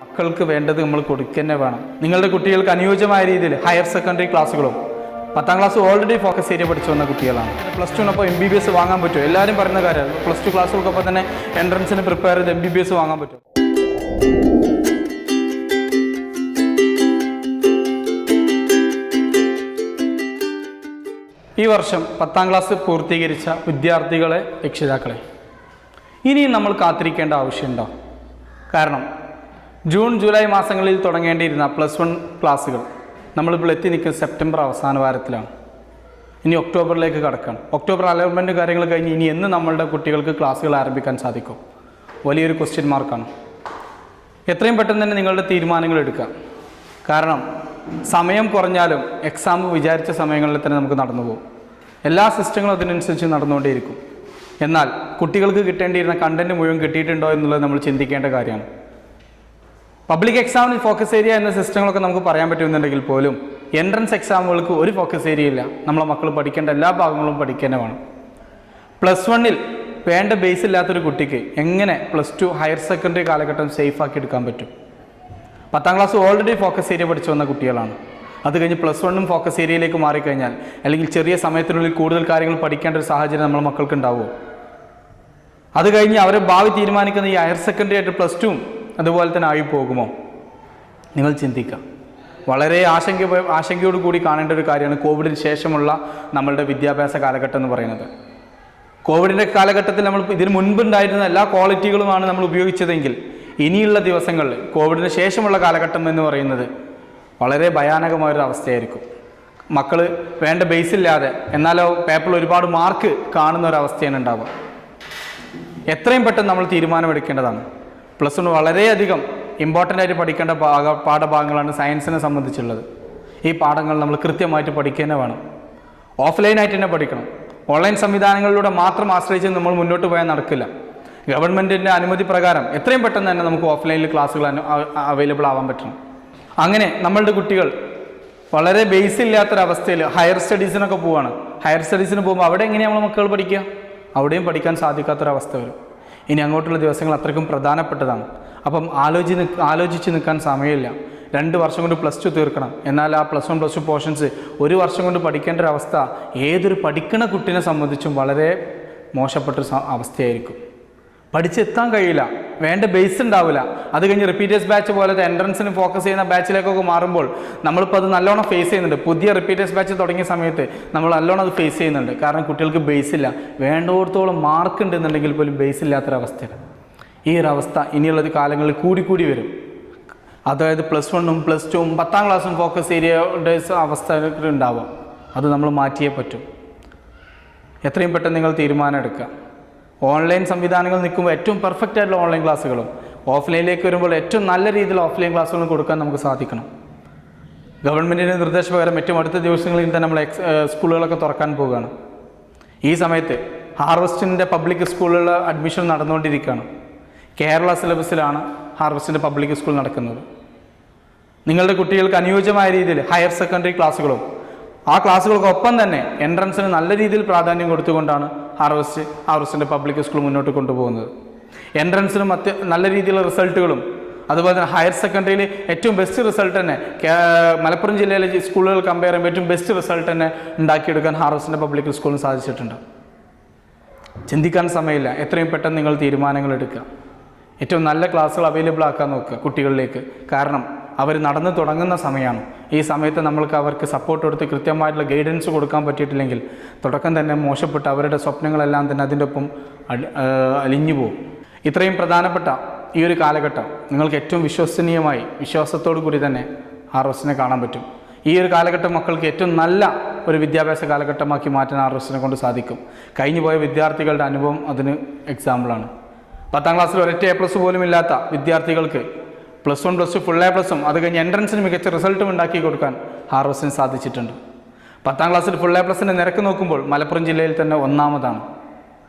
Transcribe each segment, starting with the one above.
മക്കൾക്ക് വേണ്ടത് നമ്മൾ കൊടുക്കുക തന്നെ വേണം. നിങ്ങളുടെ കുട്ടികൾക്ക് അനുയോജ്യമായ രീതിയിൽ ഹയർ സെക്കൻഡറി ക്ലാസ്സുകളും 10ാം ക്ലാസ് ഓൾറെഡി ഫോക്കസ് ഏരിയ പഠിച്ചു വന്ന കുട്ടികളാണ്. +2 MBBS വാങ്ങാൻ പറ്റുമോ? എല്ലാവരും പറയുന്ന കാര്യമാണ്. +2 ക്ലാസ്സുകൾക്കൊപ്പം തന്നെ എൻട്രൻസിന് പ്രിപ്പയർ ചെയ്ത് MBBS വാങ്ങാൻ പറ്റും. ഈ വർഷം 10ാം ക്ലാസ് പൂർത്തീകരിച്ച വിദ്യാർത്ഥികളെ, രക്ഷിതാക്കളെ, ഇനിയും നമ്മൾ കാത്തിരിക്കേണ്ട ആവശ്യമുണ്ടോ? കാരണം ജൂൺ ജൂലൈ മാസങ്ങളിൽ തുടങ്ങേണ്ടിയിരുന്ന +1 ക്ലാസ്സുകൾ നമ്മളിപ്പോൾ എത്തി നിൽക്കുന്ന സെപ്റ്റംബർ അവസാന വാരത്തിലാണ്. ഇനി ഒക്ടോബറിലേക്ക് കടക്കണം. ഒക്ടോബർ അലോട്ട്മെൻറ്റ് കാര്യങ്ങൾ കഴിഞ്ഞ് ഇനി എന്ന് നമ്മളുടെ കുട്ടികൾക്ക് ക്ലാസ്സുകൾ ആരംഭിക്കാൻ സാധിക്കും? വലിയൊരു ക്വസ്റ്റ്യൻ മാർക്കാണ്. എത്രയും പെട്ടെന്ന് തന്നെ നിങ്ങളുടെ തീരുമാനങ്ങൾ എടുക്കുക. കാരണം സമയം കുറഞ്ഞാലും എക്സാം വിചാരിച്ച സമയങ്ങളിൽ തന്നെ നമുക്ക് നടന്നു പോകും. എല്ലാ സിസ്റ്റങ്ങളും അതിനനുസരിച്ച് നടന്നുകൊണ്ടേയിരിക്കും. എന്നാൽ കുട്ടികൾക്ക് കിട്ടേണ്ടിയിരുന്ന കണ്ടൻറ്റ് മുഴുവൻ കിട്ടിയിട്ടുണ്ടോ എന്നുള്ളത് നമ്മൾ ചിന്തിക്കേണ്ട കാര്യമാണ്. പബ്ലിക് എക്സാമിന് ഫോക്കസ് ഏരിയ എന്ന സിസ്റ്റങ്ങളൊക്കെ നമുക്ക് പറയാൻ പറ്റുമെന്നുണ്ടെങ്കിൽ പോലും എൻട്രൻസ് എക്സാമുകൾക്ക് ഒരു ഫോക്കസ് ഏരിയ ഇല്ല. നമ്മളെ മക്കൾ പഠിക്കേണ്ട എല്ലാ ഭാഗങ്ങളും പഠിക്കാൻ വേണം. +1 വേണ്ട ബേസ് ഇല്ലാത്തൊരു കുട്ടിക്ക് എങ്ങനെ +2 ഹയർ സെക്കൻഡറി കാലഘട്ടം സേഫാക്കി എടുക്കാൻ പറ്റും? 10ാം ക്ലാസ് ഓൾറെഡി ഫോക്കസ് ഏരിയ പഠിച്ചു വന്ന കുട്ടികളാണ്. അത് കഴിഞ്ഞ് +1 ഫോക്കസ് ഏരിയയിലേക്ക് മാറിക്കഴിഞ്ഞാൽ, അല്ലെങ്കിൽ ചെറിയ സമയത്തിനുള്ളിൽ കൂടുതൽ കാര്യങ്ങൾ പഠിക്കേണ്ട ഒരു സാഹചര്യം നമ്മുടെ മക്കൾക്ക് ഉണ്ടാവുമോ? അത് കഴിഞ്ഞ് അവരെ ഭാവി തീരുമാനിക്കുന്ന ഈ ഹയർ സെക്കൻഡറി ആയിട്ട് +2 അതുപോലെ തന്നെ ആയി പോകുമോ? നിങ്ങൾ ചിന്തിക്കുക. വളരെ ആശങ്കയോട് കൂടി കാണേണ്ട ഒരു കാര്യമാണ് കോവിഡിന് ശേഷമുള്ള നമ്മളുടെ വിദ്യാഭ്യാസ കാലഘട്ടം എന്ന് പറയുന്നത്. കോവിഡിൻ്റെ കാലഘട്ടത്തിൽ നമ്മൾ ഇതിന് മുൻപുണ്ടായിരുന്ന എല്ലാ ക്വാളിറ്റികളുമാണ് നമ്മൾ ഉപയോഗിച്ചതെങ്കിൽ ഇനിയുള്ള ദിവസങ്ങളിൽ കോവിഡിന് ശേഷമുള്ള കാലഘട്ടം എന്ന് പറയുന്നത് വളരെ ഭയാനകമായൊരു അവസ്ഥയായിരിക്കും. മക്കൾ വേണ്ട ബേസില്ലാതെ എന്നാലോ പേപ്പറിൽ ഒരുപാട് മാർക്ക് കാണുന്ന ഒരവസ്ഥയാണ് ഉണ്ടാവുക. എത്രയും പെട്ടെന്ന് നമ്മൾ തീരുമാനമെടുക്കേണ്ടതാണ്. +1 വളരെയധികം ഇമ്പോർട്ടൻ്റ് ആയിട്ട് പഠിക്കേണ്ട പാഠഭാഗങ്ങളാണ് സയൻസിനെ സംബന്ധിച്ചുള്ളത്. ഈ പാഠങ്ങൾ നമ്മൾ കൃത്യമായിട്ട് പഠിക്കുക തന്നെ വേണം. ഓഫ്ലൈനായിട്ട് തന്നെ പഠിക്കണം. ഓൺലൈൻ സംവിധാനങ്ങളിലൂടെ മാത്രം ആശ്രയിച്ച് നമ്മൾ മുന്നോട്ട് പോയാൽ നടക്കില്ല. ഗവൺമെൻറ്റിൻ്റെ അനുമതി പ്രകാരം എത്രയും പെട്ടെന്ന് തന്നെ നമുക്ക് ഓഫ്ലൈനിൽ ക്ലാസ്സുകൾ അവൈലബിൾ ആവാൻ പറ്റണം. അങ്ങനെ നമ്മളുടെ കുട്ടികൾ വളരെ ബേസ് ഇല്ലാത്തൊരവസ്ഥയിൽ ഹയർ സ്റ്റഡീസിനൊക്കെ പോവുകയാണ്. ഹയർ സ്റ്റഡീസിന് പോകുമ്പോൾ അവിടെ എങ്ങനെയാണ് നമ്മൾ മക്കൾ പഠിക്കുക? അവിടെയും പഠിക്കാൻ സാധിക്കാത്തൊരവസ്ഥ വരും. ഇനി അങ്ങോട്ടുള്ള ദിവസങ്ങൾ അത്രയ്ക്കും പ്രധാനപ്പെട്ടതാണ്. അപ്പം ആലോചിച്ച് നിൽക്കാൻ സമയമില്ല. 2 വർഷം കൊണ്ട് +2 തീർക്കണം. എന്നാൽ ആ +1 +2 പോർഷൻസ് 1 വർഷം കൊണ്ട് പഠിക്കേണ്ട ഒരു അവസ്ഥ ഏതൊരു പഠിക്കുന്ന കുട്ടീനെ സംബന്ധിച്ചും വളരെ മോശപ്പെട്ടൊരു അവസ്ഥയായിരിക്കും. പഠിച്ചെത്താൻ കഴിയില്ല. വേണ്ട ബേസ് ഉണ്ടാവില്ല. അത് കഴിഞ്ഞ് റിപ്പീറ്റേഴ്സ് ബാച്ച് പോലത്തെ എൻട്രൻസിന് ഫോക്കസ് ചെയ്യുന്ന ബാച്ചിലേക്കൊക്കെ മാറുമ്പോൾ നമ്മളിപ്പോൾ അത് നല്ലോണം ഫേസ് ചെയ്യുന്നുണ്ട്. പുതിയ റിപ്പീറ്റേഴ്സ് ബാച്ച് തുടങ്ങിയ സമയത്ത് നമ്മൾ നല്ലോണം അത് ഫേസ് ചെയ്യുന്നുണ്ട്. കാരണം കുട്ടികൾക്ക് ബേസ് ഇല്ല. വേണ്ടോടത്തോളം മാർക്ക് ഉണ്ടെന്നുണ്ടെങ്കിൽ പോലും ബേസ് ഇല്ലാത്തൊരവസ്ഥയാണ്. ഈ ഒരവസ്ഥ ഇനിയുള്ള കാലങ്ങളിൽ കൂടി വരും. അതായത് +1 +2 10ാം ക്ലാസ്സും ഫോക്കസ് ഏരിയയുടെ അവസ്ഥ ഉണ്ടാവുക. അത് നമ്മൾ മാറ്റിയേ പറ്റും. എത്രയും പെട്ടെന്ന് നിങ്ങൾ തീരുമാനം എടുക്കുക. ഓൺലൈൻ സംവിധാനങ്ങൾ നിൽക്കുമ്പോൾ ഏറ്റവും പെർഫെക്റ്റ് ആയിട്ടുള്ള ഓൺലൈൻ ക്ലാസ്സുകളും, ഓഫ്ലൈനിലേക്ക് വരുമ്പോൾ ഏറ്റവും നല്ല രീതിയിൽ ഓഫ്ലൈൻ ക്ലാസ്സുകളും കൊടുക്കാൻ നമുക്ക് സാധിക്കണം. ഗവൺമെൻറ്റിൻ്റെ നിർദ്ദേശപ്രകാരം ഏറ്റവും അടുത്ത ദിവസങ്ങളിൽ തന്നെ നമ്മൾ സ്കൂളുകളൊക്കെ തുറക്കാൻ പോവുകയാണ്. ഈ സമയത്ത് ഹാർവസ്റ്റിൻ്റെ പബ്ലിക് സ്കൂളുകളിൽ അഡ്മിഷൻ നടന്നുകൊണ്ടിരിക്കുകയാണ്. കേരള സിലബസിലാണ് ഹാർവസ്റ്റിൻ്റെ പബ്ലിക് സ്കൂൾ നടക്കുന്നത്. നിങ്ങളുടെ കുട്ടികൾക്ക് അനുയോജ്യമായ രീതിയിൽ ഹയർ സെക്കൻഡറി ക്ലാസ്സുകളും ആ ക്ലാസ്സുകൾക്കൊപ്പം തന്നെ എൻട്രൻസിന് നല്ല രീതിയിൽ പ്രാധാന്യം കൊടുത്തുകൊണ്ടാണ് ഹാർവസ്റ്റിൻ്റെ പബ്ലിക് സ്കൂൾ മുന്നോട്ട് കൊണ്ടുപോകുന്നത്. എൻട്രൻസിനും നല്ല രീതിയിലുള്ള റിസൾട്ടുകളും, അതുപോലെ തന്നെ ഹയർ സെക്കൻഡറിയിൽ ഏറ്റവും ബെസ്റ്റ് റിസൾട്ട് തന്നെ മലപ്പുറം ജില്ലയിലെ സ്കൂളുകൾ കമ്പയർ ചെയ്യുമ്പോൾ ഏറ്റവും ബെസ്റ്റ് റിസൾട്ട് തന്നെ ഉണ്ടാക്കിയെടുക്കാൻ ഹാർവസ്റ്റിൻ്റെ പബ്ലിക് സ്കൂളിന് സാധിച്ചിട്ടുണ്ട്. ചിന്തിക്കാൻ സമയമില്ല. എത്രയും പെട്ടെന്ന് നിങ്ങൾ തീരുമാനങ്ങൾ എടുക്കുക. ഏറ്റവും നല്ല ക്ലാസ്സുകൾ അവൈലബിൾ ആക്കാൻ നോക്കുക കുട്ടികളിലേക്ക്. കാരണം അവർ നടന്നു തുടങ്ങുന്ന സമയമാണ്. ഈ സമയത്ത് നമ്മൾക്ക് അവർക്ക് സപ്പോർട്ട് കൊടുത്ത് കൃത്യമായിട്ടുള്ള ഗൈഡൻസ് കൊടുക്കാൻ പറ്റിയിട്ടില്ലെങ്കിൽ തുടക്കം തന്നെ മോശപ്പെട്ട് അവരുടെ സ്വപ്നങ്ങളെല്ലാം തന്നെ അതിൻ്റെ ഒപ്പം അലിഞ്ഞു പോകും. ഇത്രയും പ്രധാനപ്പെട്ട ഈ ഒരു കാലഘട്ടം നിങ്ങൾക്ക് ഏറ്റവും വിശ്വസനീയമായി വിശ്വാസത്തോടു കൂടി തന്നെ ഹാർവസ്റ്റിനെ കാണാൻ പറ്റും. ഈ ഒരു കാലഘട്ടം മക്കൾക്ക് ഏറ്റവും നല്ല ഒരു വിദ്യാഭ്യാസ കാലഘട്ടമാക്കി മാറ്റാൻ ഹാർവസ്റ്റിനെ കൊണ്ട് സാധിക്കും. കഴിഞ്ഞു പോയ വിദ്യാർത്ഥികളുടെ അനുഭവം അതിന് എക്സാമ്പിളാണ്. 10ാം ക്ലാസ്സിൽ ഒരൊറ്റ A+ പോലും ഇല്ലാത്ത വിദ്യാർത്ഥികൾക്ക് +1 +2 ഫുൾ A+ഉം അത് കഴിഞ്ഞ് എൻട്രൻസിന് മികച്ച റിസൾട്ടും ഉണ്ടാക്കി കൊടുക്കാൻ ഹാർവസ്റ്റിന് സാധിച്ചിട്ടുണ്ട്. 10ാം ക്ലാസ്സിൽ ഫുൾ A+ൻ്റെ നിരക്ക് നോക്കുമ്പോൾ മലപ്പുറം ജില്ലയിൽ തന്നെ ഒന്നാമതാണ്.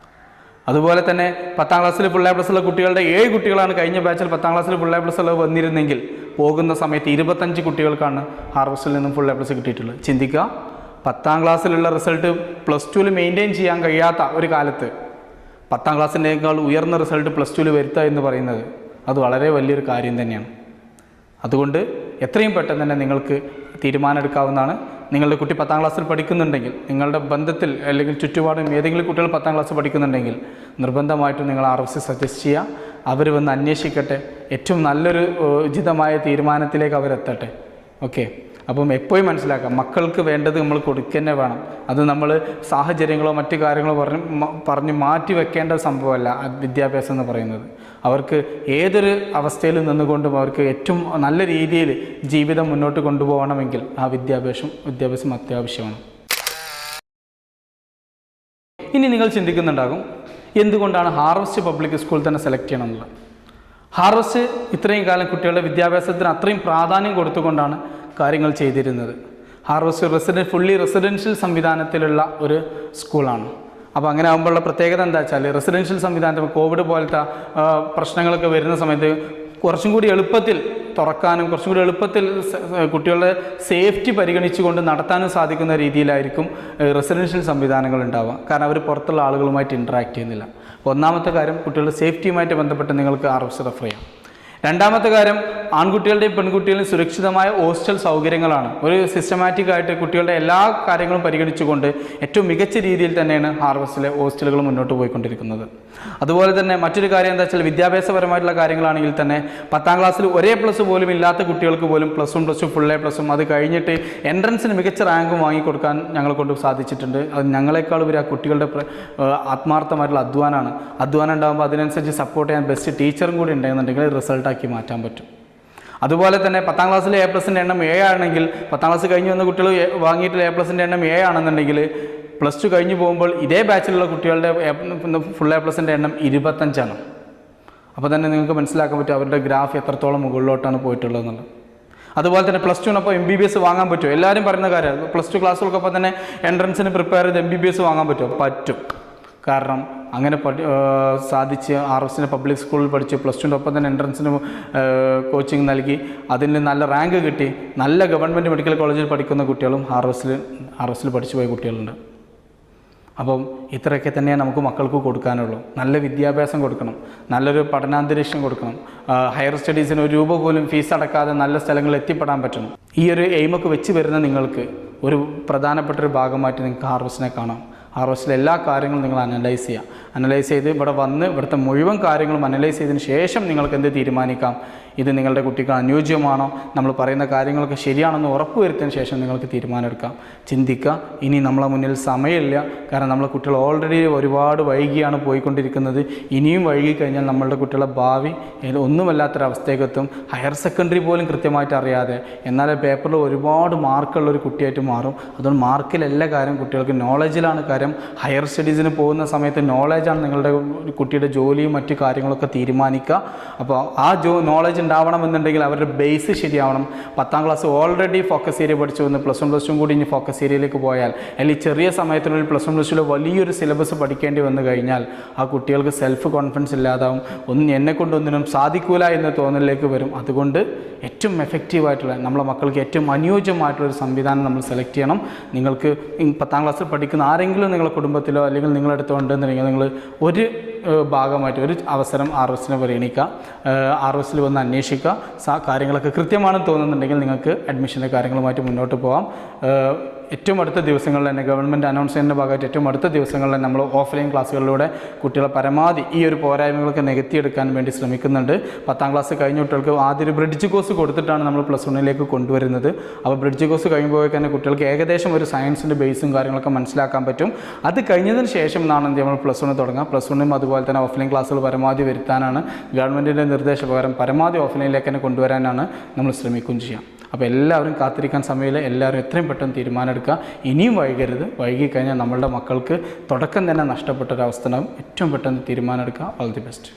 അതുപോലെ തന്നെ 10ാം ക്ലാസ്സിൽ ഫുൾ A+ ഉള്ള കുട്ടികളുടെ 7 കുട്ടികളാണ് കഴിഞ്ഞ ബാച്ചിൽ 10ാം ക്ലാസ്സിൽ ഫുൾ A+ ഉള്ളത് വന്നിരുന്നെങ്കിൽ പോകുന്ന സമയത്ത് 25 കുട്ടികൾക്കാണ് ഹാർവസ്റ്റിൽ നിന്നും ഫുൾ A+ കിട്ടിയിട്ടുള്ളത്. ചിന്തിക്കുക, 10ാം ക്ലാസ്സിലുള്ള റിസൾട്ട് +2 മെയിൻറ്റെയിൻ ചെയ്യാൻ കഴിയാത്ത ഒരു കാലത്ത് 10ാം ക്ലാസ്സിനേക്കാൾ ഉയർന്ന റിസൾട്ട് +2 വരുത്തുക എന്ന് പറയുന്നത് അത് വളരെ വലിയൊരു കാര്യം തന്നെയാണ്. അതുകൊണ്ട് എത്രയും പെട്ടെന്ന് തന്നെ നിങ്ങൾക്ക് തീരുമാനമെടുക്കാവുന്നതാണ്. നിങ്ങളുടെ കുട്ടി 10ാം ക്ലാസ്സിൽ പഠിക്കുന്നുണ്ടെങ്കിൽ, നിങ്ങളുടെ ബന്ധത്തിൽ അല്ലെങ്കിൽ ചുറ്റുപാടും ഏതെങ്കിലും കുട്ടികൾ 10ാം ക്ലാസ് പഠിക്കുന്നുണ്ടെങ്കിൽ നിർബന്ധമായിട്ടും നിങ്ങൾ RFC സജസ്റ്റ് ചെയ്യുക. അവർ വന്ന് അന്വേഷിക്കട്ടെ, ഏറ്റവും നല്ലൊരു ഉചിതമായ തീരുമാനത്തിലേക്ക് അവരെത്തട്ടെ. ഓക്കെ, അപ്പം എപ്പോഴും മനസ്സിലാക്കാം, മക്കൾക്ക് വേണ്ടത് നമ്മൾ കൊടുക്കുക തന്നെ വേണം. അത് നമ്മൾ സാഹചര്യങ്ങളോ മറ്റു കാര്യങ്ങളോ പറഞ്ഞ് മാറ്റി വെക്കേണ്ട സംഭവമല്ല വിദ്യാഭ്യാസം എന്ന് പറയുന്നത്. അവർക്ക് ഏതൊരു അവസ്ഥയിൽ നിന്നുകൊണ്ടും അവർക്ക് ഏറ്റവും നല്ല രീതിയിൽ ജീവിതം മുന്നോട്ട് കൊണ്ടുപോകണമെങ്കിൽ ആ വിദ്യാഭ്യാസം അത്യാവശ്യമാണ്. ഇനി നിങ്ങൾ ചിന്തിക്കുന്നുണ്ടാകും, എന്തുകൊണ്ടാണ് ഹാർവസ്റ്റ് പബ്ലിക് സ്കൂൾ തന്നെ സെലക്ട് ചെയ്യണമെന്നുള്ളത്. ഹാർവസ്റ്റ് ഇത്രയും കാലം കുട്ടികളുടെ വിദ്യാഭ്യാസത്തിന് അത്രയും പ്രാധാന്യം കൊടുത്തുകൊണ്ടാണ് കാര്യങ്ങൾ ചെയ്തിരുന്നത്. ഹാർവസ്റ്റ് ഫുള്ളി റെസിഡൻഷ്യൽ സംവിധാനത്തിലുള്ള ഒരു സ്കൂളാണ്. അപ്പോൾ അങ്ങനെ ആകുമ്പോഴുള്ള പ്രത്യേകത എന്താ വെച്ചാൽ, റെസിഡൻഷ്യൽ സംവിധാനത്തിൽ കോവിഡ് പോലത്തെ പ്രശ്നങ്ങളൊക്കെ വരുന്ന സമയത്ത് കുറച്ചും കൂടി എളുപ്പത്തിൽ തുറക്കാനും കുറച്ചും കൂടി എളുപ്പത്തിൽ കുട്ടികളുടെ സേഫ്റ്റി പരിഗണിച്ചുകൊണ്ട് നടത്താനും സാധിക്കുന്ന രീതിയിലായിരിക്കും റെസിഡൻഷ്യൽ സംവിധാനങ്ങൾ ഉണ്ടാവുക. കാരണം അവർ പുറത്തുള്ള ആളുകളുമായിട്ട് ഇൻട്രാക്ട് ചെയ്യുന്നില്ല. ഒന്നാമത്തെ കാര്യം, കുട്ടികളുടെ സേഫ്റ്റിയുമായിട്ട് ബന്ധപ്പെട്ട് നിങ്ങൾക്ക് RFC റെഫർ ചെയ്യാം. രണ്ടാമത്തെ കാര്യം, ആൺകുട്ടികളുടെയും പെൺകുട്ടികളുടെയും സുരക്ഷിതമായ ഹോസ്റ്റൽ സൗകര്യങ്ങളാണ്. ഒരു സിസ്റ്റമാറ്റിക് ആയിട്ട് കുട്ടികളുടെ എല്ലാ കാര്യങ്ങളും പരിഗണിച്ചുകൊണ്ട് ഏറ്റവും മികച്ച രീതിയിൽ തന്നെയാണ് ഹാർവസ്റ്റിലെ ഹോസ്റ്റലുകൾ മുന്നോട്ട് പോയിക്കൊണ്ടിരിക്കുന്നത്. അതുപോലെ തന്നെ മറ്റൊരു കാര്യം എന്താ വെച്ചാൽ, വിദ്യാഭ്യാസപരമായിട്ടുള്ള കാര്യങ്ങളാണെങ്കിൽ തന്നെ 10ാം ക്ലാസ്സിൽ ഒരേ പ്ലസ് പോലും ഇല്ലാത്ത കുട്ടികൾക്ക് പോലും +1 +2 ഫുൾ A+ഉം അത് കഴിഞ്ഞിട്ട് എൻട്രൻസിന് മികച്ച റാങ്കും വാങ്ങിക്കൊടുക്കാൻ ഞങ്ങളെ കൊണ്ട് സാധിച്ചിട്ടുണ്ട്. അത് ഞങ്ങളെക്കാൾ ഉപരി ആ കുട്ടികളുടെ ആത്മാർത്ഥമായിട്ടുള്ള അധ്വാനം ഉണ്ടാകുമ്പോൾ അതിനനുസരിച്ച് സപ്പോർട്ട് ചെയ്യാൻ ബെസ്റ്റ് ടീച്ചറും കൂടി ഉണ്ടെന്നുണ്ടെങ്കിൽ റിസൾട്ടാക്കി മാറ്റാൻ പറ്റും. അതുപോലെ തന്നെ 10ാം ക്ലാസ്സിലെ A+ൻ്റെ എണ്ണം 7 ആണെങ്കിൽ, 10ാം ക്ലാസ് കഴിഞ്ഞ് വന്ന കുട്ടികൾ വാങ്ങിയിട്ടുള്ള A+ൻ്റെ എണ്ണം 7 ആണെന്നുണ്ടെങ്കിൽ +2 കഴിഞ്ഞ് പോകുമ്പോൾ ഇതേ ബാച്ചിലുള്ള കുട്ടികളുടെ ഫുൾ A+ൻ്റെ എണ്ണം 25 അപ്പോൾ തന്നെ നിങ്ങൾക്ക് മനസ്സിലാക്കാൻ പറ്റും അവരുടെ ഗ്രാഫ് എത്രത്തോളം മുകളിലോട്ടാണ് പോയിട്ടുള്ളതെന്നുള്ളത്. അതുപോലെ തന്നെ +2നൊപ്പം MBBS വാങ്ങാൻ പറ്റുമോ? എല്ലാവരും പറയുന്ന കാര്യമാണ്. +2 ക്ലാസ്സുകൾക്കൊപ്പം തന്നെ എൻട്രൻസിന് പ്രിപ്പയർ ചെയ്ത് MBBS വാങ്ങാൻ പറ്റുമോ? പറ്റും. കാരണം അങ്ങനെ സാധിച്ച് RFCൻ്റെ പബ്ലിക് സ്കൂളിൽ പഠിച്ച് +2ൻ്റെ ഒപ്പം തന്നെ എൻട്രൻസിന് കോച്ചിങ് നൽകി അതിന് നല്ല റാങ്ക് കിട്ടി നല്ല ഗവൺമെൻറ് മെഡിക്കൽ കോളേജിൽ പഠിക്കുന്ന കുട്ടികളും RFCയിൽ പഠിച്ചു പോയ കുട്ടികളുണ്ട്. അപ്പം ഇത്രയൊക്കെ തന്നെ നമുക്ക് മക്കൾക്ക് കൊടുക്കാനുള്ളൂ. നല്ല വിദ്യാഭ്യാസം കൊടുക്കണം, നല്ലൊരു പഠനാന്തരീക്ഷം കൊടുക്കണം, ഹയർ സ്റ്റഡീസിന് ഒരു രൂപ പോലും ഫീസ് അടക്കാതെ നല്ല സ്ഥലങ്ങളിൽ എത്തിപ്പെടാൻ പറ്റണം. ഈ ഒരു എയിമൊക്കെ വെച്ച് വരുന്ന നിങ്ങൾക്ക് ഒരു പ്രധാനപ്പെട്ടൊരു ഭാഗമായിട്ട് നിങ്ങൾക്ക് ഹാർവസ്റ്റിനെ കാണാം. ഹാർവസ്റ്റിലെ എല്ലാ കാര്യങ്ങളും നിങ്ങൾ അനലൈസ് ചെയ്ത് ഇവിടെ വന്ന് ഇവിടുത്തെ മുഴുവൻ കാര്യങ്ങളും അനലൈസ് ചെയ്തതിന് ശേഷം നിങ്ങൾക്ക് എന്ത് തീരുമാനിക്കാം, ഇത് നിങ്ങളുടെ കുട്ടിക്ക് അനുയോജ്യമാണോ, നമ്മൾ പറയുന്ന കാര്യങ്ങളൊക്കെ ശരിയാണെന്ന് ഉറപ്പുവരുത്തിയതിന് ശേഷം നിങ്ങൾക്ക് തീരുമാനമെടുക്കാം. ചിന്തിക്കുക. ഇനി നമ്മളെ മുന്നിൽ സമയമില്ല. കാരണം നമ്മളെ കുട്ടികൾ ഓൾറെഡി ഒരുപാട് വൈകിയാണ് പോയിക്കൊണ്ടിരിക്കുന്നത്. ഇനിയും വൈകി കഴിഞ്ഞാൽ നമ്മളുടെ കുട്ടികളുടെ ഭാവി ഒന്നുമല്ലാത്തൊരവസ്ഥയ്ക്ക് എത്തും. ഹയർ സെക്കൻഡറി പോലും കൃത്യമായിട്ട് അറിയാതെ എന്നാൽ പേപ്പറിൽ ഒരുപാട് മാർക്കുള്ളൊരു കുട്ടിയായിട്ട് മാറും. അതുകൊണ്ട് മാർക്കിലല്ല കാര്യം, കുട്ടികൾക്ക് നോളജിലാണ് കാര്യം. ഹയർ സ്റ്റഡീസിന് പോകുന്ന സമയത്ത് നോളജാണ് നിങ്ങളുടെ കുട്ടിയുടെ ജോലിയും മറ്റു കാര്യങ്ങളൊക്കെ തീരുമാനിക്കുക. അപ്പോൾ ആ നോളജ് ഉണ്ടാവണമെന്നുണ്ടെങ്കിൽ അവരുടെ ബേസ് ശരിയാവണം. 10ാം ക്ലാസ് ഓൾറെഡി ഫോക്കസ് ഏരിയ പഠിച്ചു വന്ന് +1 +2 കൂടി ഇനി ഫോക്കസ് ഏരിയയിലേക്ക് പോയാൽ, അല്ലെങ്കിൽ ചെറിയ സമയത്തിനുള്ളിൽ +1 +2 വലിയൊരു സിലബസ് പഠിക്കേണ്ടി വന്നു കഴിഞ്ഞാൽ ആ കുട്ടികൾക്ക് സെൽഫ് കോൺഫിഡൻസ് ഇല്ലാതാവും. എന്നെക്കൊണ്ടൊന്നിനും സാധിക്കൂല എന്ന തോന്നലിലേക്ക് വരും. അതുകൊണ്ട് ഏറ്റവും എഫക്റ്റീവായിട്ടുള്ള നമ്മളെ മക്കൾക്ക് ഏറ്റവും അനുയോജ്യമായിട്ടുള്ളൊരു സംവിധാനം നമ്മൾ സെലക്ട് ചെയ്യണം. നിങ്ങൾക്ക് 10ാം ക്ലാസ്സിൽ പഠിക്കുന്ന ആരെങ്കിലും നിങ്ങളുടെ കുടുംബത്തിലോ അല്ലെങ്കിൽ നിങ്ങളുടെ അടുത്തോ ഉണ്ടെന്നുണ്ടെങ്കിൽ നിങ്ങൾ ഒരു ഭാഗമായിട്ട് ഒരു അവസരം RFCനെ പരിഗണിക്കുക. RFCയിൽ വന്ന് അന്വേഷിക്കുക. കാര്യങ്ങളൊക്കെ കൃത്യമാണെന്ന് തോന്നുന്നുണ്ടെങ്കിൽ നിങ്ങൾക്ക് അഡ്മിഷൻ്റെ കാര്യങ്ങളുമായിട്ട് മുന്നോട്ട് പോകാം. ഏറ്റവും അടുത്ത ദിവസങ്ങളിൽ തന്നെ ഗവൺമെൻറ് അനൗൺസ്മെൻറ്റിൻ്റെ ഭാഗമായിട്ട് ഏറ്റവും അടുത്ത ദിവസങ്ങളിൽ നമ്മൾ ഓഫ്ലൈൻ ക്ലാസ്സുകളിലൂടെ കുട്ടികളെ പരമാവധി ഈ ഒരു പോരായ്മകളൊക്കെ നികത്തിയെടുക്കാൻ വേണ്ടി ശ്രമിക്കുന്നുണ്ട്. 10ാം ക്ലാസ് കഴിഞ്ഞ കുട്ടികൾക്ക് ആദ്യം ഒരു ബ്രിഡ്ജ് കോഴ്സ് കൊടുത്തിട്ടാണ് നമ്മൾ +1ലേക്ക് കൊണ്ടുവരുന്നത്. അപ്പോൾ ബ്രിഡ്ജ് കോഴ്സ് കഴിയുമ്പോൾ തന്നെ കുട്ടികൾക്ക് ഏകദേശം ഒരു സയൻസിൻ്റെ ബേസും കാര്യങ്ങളൊക്കെ മനസ്സിലാക്കാൻ പറ്റും. അത് കഴിഞ്ഞതിന് ശേഷം നമ്മൾ +1 തുടങ്ങാം. +1ഉം അതുപോലെ തന്നെ ഓഫ്ലൈൻ ക്ലാസ്സുകൾ പരമാവധി വരുത്താനാണ് ഗവൺമെൻറ്റിൻ്റെ നിർദ്ദേശപ്രകാരം പരമാവധി ഓഫ്ലൈനിലേക്ക് തന്നെ കൊണ്ടുവരാനാണ് നമ്മൾ ശ്രമിക്കുകയും ചെയ്യാം. അപ്പോൾ എല്ലാവരും കാത്തിരിക്കാൻ സമയമില്ല. എല്ലാവരും എത്രയും പെട്ടെന്ന് തീരുമാനമെടുക്കുക. ഇനിയും വൈകരുത്. വൈകിക്കഴിഞ്ഞാൽ നമ്മളുടെ മക്കൾക്ക് തുടക്കം തന്നെ നഷ്ടപ്പെട്ടൊരവസ്ഥ ഉണ്ടാകും. ഏറ്റവും പെട്ടെന്ന് തീരുമാനമെടുക്കുക. All the best.